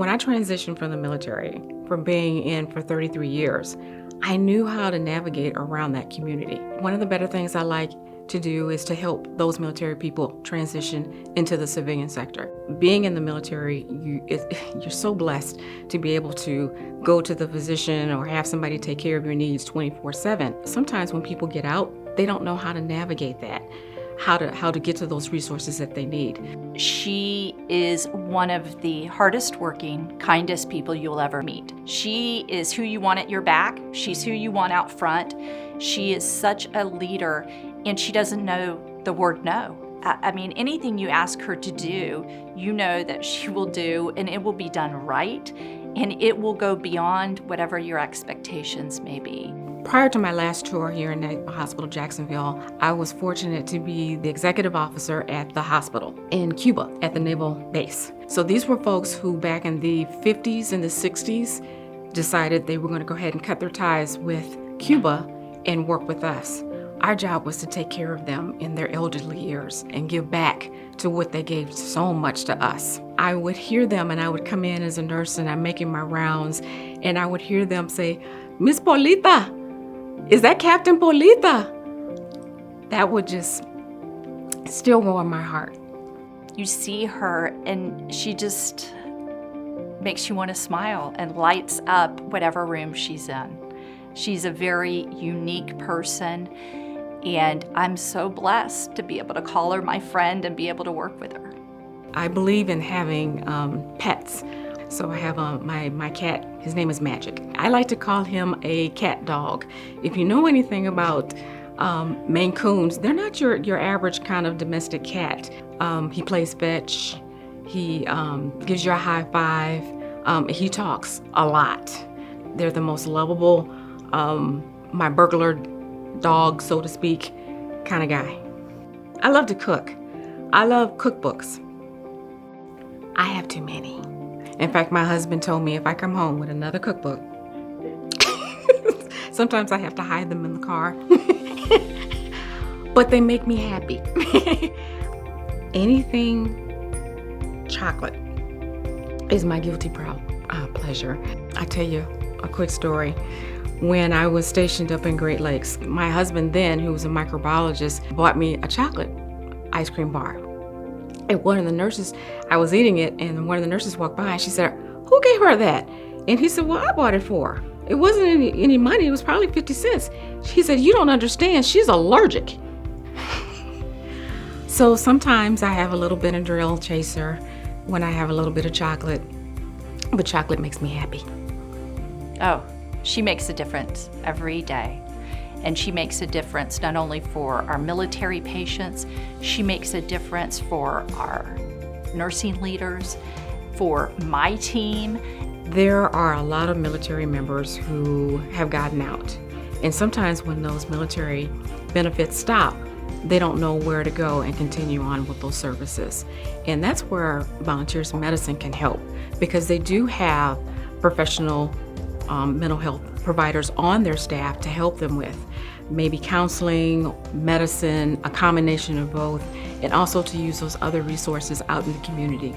When I transitioned from the military, from being in for 33 years, I knew how to navigate around that community. One of the better things I like to do is to help those military people transition into the civilian sector. Being in the military, you're so blessed to be able to go to the physician or have somebody take care of your needs 24/7. Sometimes when people get out, they don't know how to navigate that, how to get to those resources that they need. She is one of the hardest working, kindest people you'll ever meet. She is who you want at your back. She's who you want out front. She is such a leader, and she doesn't know the word no. I mean, anything you ask her to do, you know that she will do, and it will be done right, and it will go beyond whatever your expectations may be. Prior to my last tour here in Naval Hospital Jacksonville, I was fortunate to be the executive officer at the hospital in Cuba at the naval base. So these were folks who back in the 50s and the 60s decided they were going to go ahead and cut their ties with Cuba and work with us. Our job was to take care of them in their elderly years and give back to what they gave so much to us. I would hear them, and I would come in as a nurse and I'm making my rounds, and I would hear them say, "Miss Paulita, is that Captain Paulita?" That would just still warm my heart. You see her and she just makes you want to smile and lights up whatever room she's in. She's a very unique person, and I'm so blessed to be able to call her my friend and be able to work with her. I believe in having pets. So I have my cat, his name is Magic. I like to call him a cat dog. If you know anything about Maine Coons, they're not your average kind of domestic cat. He plays fetch, he gives you a high five, he talks a lot. They're the most lovable, my burglar dog, so to speak, kind of guy. I love to cook. I love cookbooks. I have too many. In fact, my husband told me if I come home with another cookbook, sometimes I have to hide them in the car, but they make me happy. Anything chocolate is my guilty pleasure. I tell you a quick story. When I was stationed up in Great Lakes, my husband then, who was a microbiologist, bought me a chocolate ice cream bar. And one of the nurses, I was eating it, and one of the nurses walked by and she said, "Who gave her that?" And he said, "Well, I bought it for her. It wasn't any money, it was probably 50 cents. She said, "You don't understand, she's allergic." So sometimes I have a little Benadryl chaser when I have a little bit of chocolate, but chocolate makes me happy. Oh, she makes a difference every day. And she makes a difference not only for our military patients, she makes a difference for our nursing leaders, for my team. There are a lot of military members who have gotten out. And sometimes when those military benefits stop, they don't know where to go and continue on with those services. And that's where Volunteers in Medicine can help, because they do have professional mental health providers on their staff to help them with maybe counseling, medicine, a combination of both, and also to use those other resources out in the community.